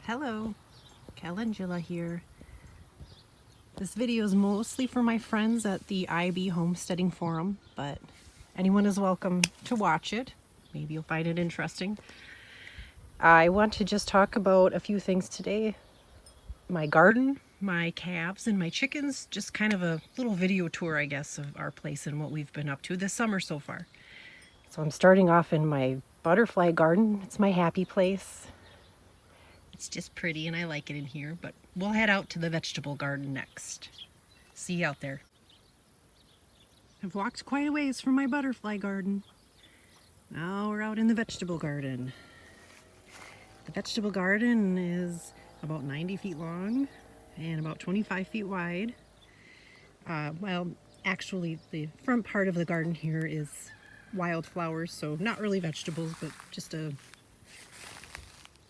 Hello, Calendula here. This video is mostly for my friends at the IB Homesteading Forum, but anyone is welcome to watch it. Maybe you'll find it interesting. I want to just talk about a few things today. My garden, my calves, and my chickens. Just kind of a little video tour, I guess, of our place and what we've been up to this summer so far. So I'm starting off in my butterfly garden. It's my happy place. It's just pretty and I like it in here, but we'll head out to the vegetable garden next. See you out there. I've walked quite a ways from my butterfly garden. Now we're out in the vegetable garden. The vegetable garden is about 90 feet long and about 25 feet wide. Well, actually the front part of the garden here is wildflowers, so not really vegetables, but just a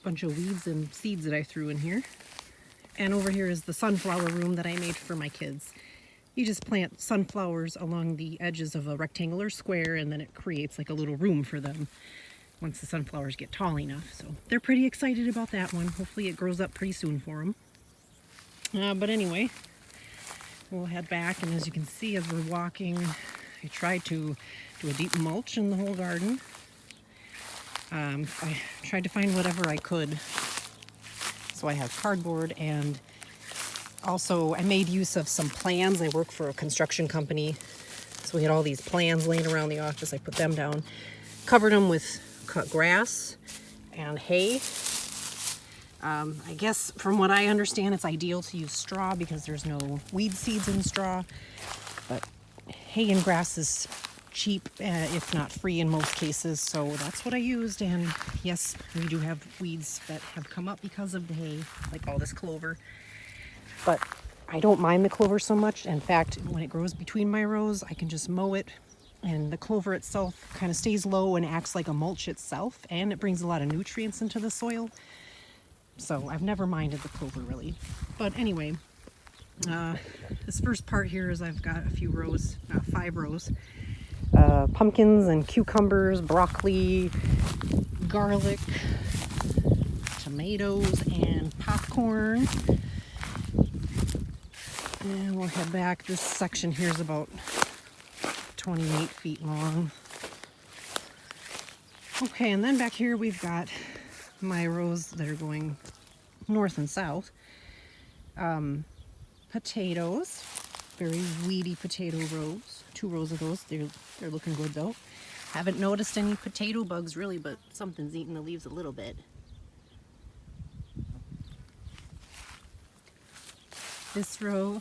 bunch of weeds and seeds that I threw in here. And over here is the sunflower room that I made for my kids. You just plant sunflowers along the edges of a rectangular square and then it creates like a little room for them once the sunflowers get tall enough. So they're pretty excited about that one. Hopefully it grows up pretty soon for them. But anyway, we'll head back, and as you can see as we're walking, I tried to do a deep mulch in the whole garden. I tried to find whatever I could. So I have cardboard, and also I made use of some plans. I work for a construction company, so we had all these plans laying around the office. I put them down, covered them with cut grass and hay. I guess from what I understand, it's ideal to use straw because there's no weed seeds in straw, but hay and grass is cheap, if not free in most cases, so that's what I used. And yes, we do have weeds that have come up because of the hay, like all this clover, but I don't mind the clover so much. In fact, when it grows between my rows, I can just mow it, and the clover itself kind of stays low and acts like a mulch itself, and it brings a lot of nutrients into the soil, so I've never minded the clover really. But anyway, this first part here is I've got a few rows, 5 rows. Pumpkins and cucumbers, broccoli, garlic, tomatoes, and popcorn. And we'll head back. This section here is about 28 feet long. Okay, and then back here we've got my rows that are going north and south. Potatoes, very weedy potato rows. 2 rows of those. They're looking good though. Haven't noticed any potato bugs really, but something's eating the leaves a little bit. This row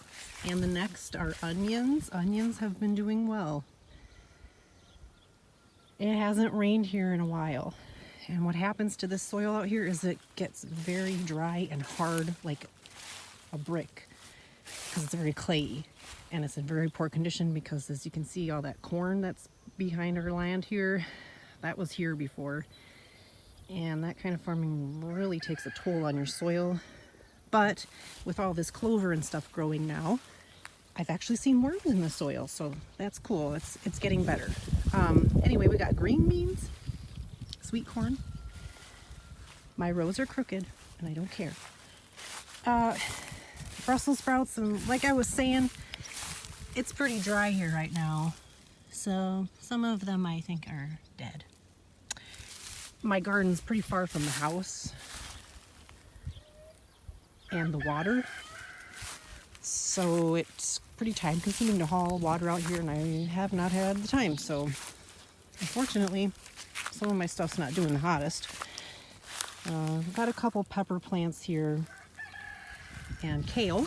and the next are onions. Onions have been doing well. It hasn't rained here in a while. And what happens to this soil out here is it gets very dry and hard like a brick because it's very clayey. And it's in very poor condition because, as you can see, all that corn that's behind our land here, that was here before. And that kind of farming really takes a toll on your soil. But with all this clover and stuff growing now, I've actually seen worms in the soil, so that's cool. It's getting better. Anyway, we got green beans, sweet corn. My rows are crooked, and I don't care. Brussels sprouts, and like I was saying, it's pretty dry here right now, so some of them I think are dead. My garden's pretty far from the house and the water, so it's pretty time consuming to haul water out here, and I have not had the time, so unfortunately some of my stuff's not doing the hottest. I've got a couple pepper plants here and kale.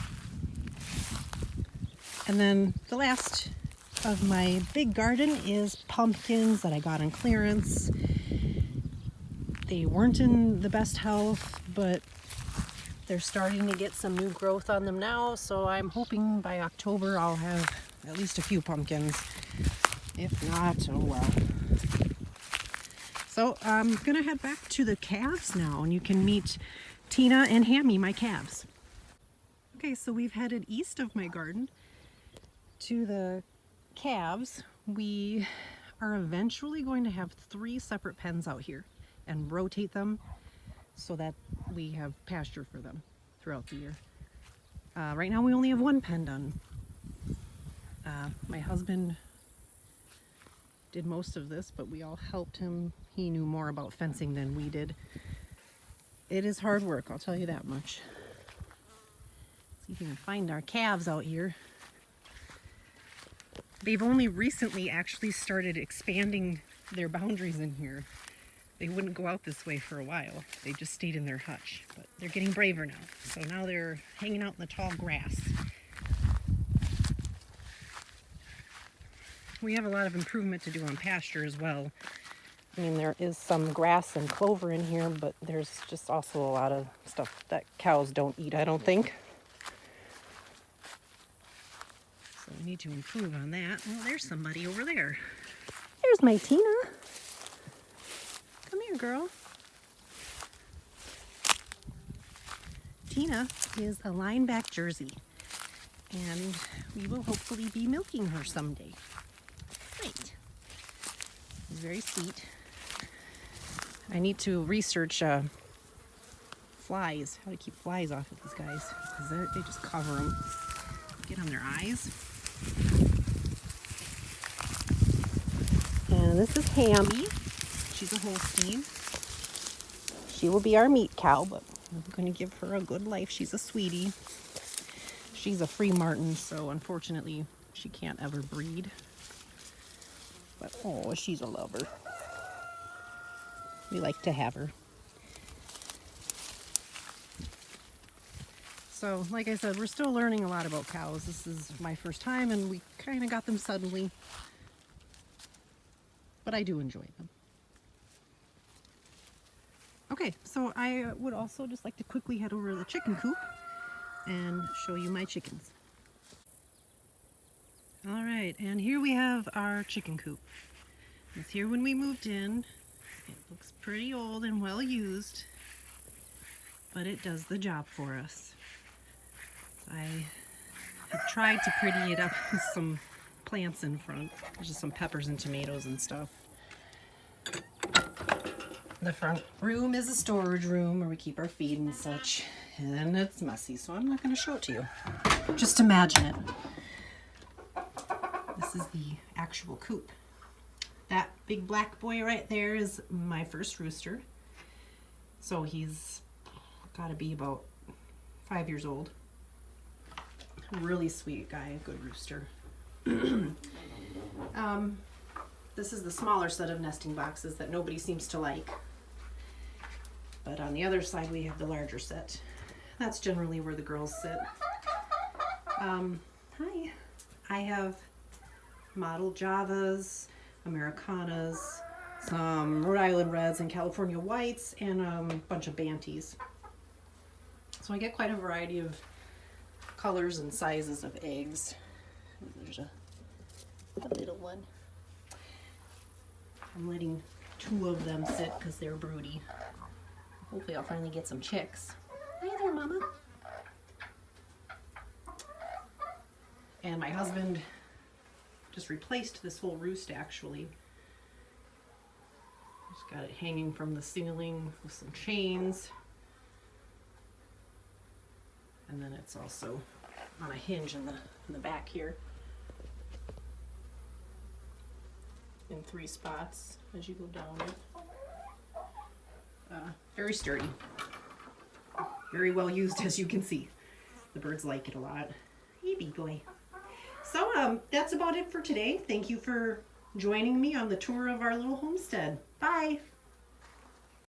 And then the last of my big garden is pumpkins that I got on clearance. They weren't in the best health, but they're starting to get some new growth on them now, so I'm hoping by October I'll have at least a few pumpkins. If not, oh well. So I'm gonna head back to the calves now, and you can meet Tina and Hammy, my calves. Okay, so we've headed east of my garden to the calves. We are eventually going to have 3 separate pens out here and rotate them so that we have pasture for them throughout the year. Right now we only have one pen done. My husband did most of this, but we all helped him. He knew more about fencing than we did. It is hard work, I'll tell you that much. See if we can find our calves out here. They've only recently actually started expanding their boundaries in here. They wouldn't go out this way for a while. They just stayed in their hutch, but they're getting braver now. So now they're hanging out in the tall grass. We have a lot of improvement to do on pasture as well. I mean, there is some grass and clover in here, but there's just also a lot of stuff that cows don't eat, I don't think. So we need to improve on that. Well, there's somebody over there. There's my Tina. Come here, girl. Tina is a lineback Jersey, and we will hopefully be milking her someday. Great. She's very sweet. I need to research flies, how to keep flies off of these guys, because they just cover them. Get on their eyes. And this is Hammy. She's a Holstein. She will be our meat cow, but I'm going to give her a good life. She's a sweetie. She's a free martin, so unfortunately she can't ever breed. But oh, she's a lover. We like to have her. So, like I said, we're still learning a lot about cows. This is my first time, and we kind of got them suddenly. But I do enjoy them. Okay, so I would also just like to quickly head over to the chicken coop and show you my chickens. All right, and here we have our chicken coop. It's here when we moved in. It looks pretty old and well used, but it does the job for us. I have tried to pretty it up with some plants in front, just some peppers and tomatoes and stuff. The front room is a storage room where we keep our feed and such, and it's messy, so I'm not going to show it to you. Just imagine it. This is the actual coop. That big black boy right there is my first rooster. So he's got to be about 5 years old. Really sweet guy, a good rooster. This is the smaller set of nesting boxes that nobody seems to like. But on the other side we have the larger set. That's generally where the girls sit. Hi. I have model Javas, Americanas, some Rhode Island Reds and California Whites, and a bunch of Banties. So I get quite a variety of colors and sizes of eggs. There's a little one. I'm letting 2 of them sit because they're broody. Hopefully I'll finally get some chicks. Hi there, Mama. And my husband just replaced this whole roost, actually. Just got it hanging from the ceiling with some chains. And then it's also on a hinge in the back here. In 3 spots as you go down it. Very sturdy. Very well used, as you can see. The birds like it a lot. Hey, big boy. So that's about it for today. Thank you for joining me on the tour of our little homestead. Bye.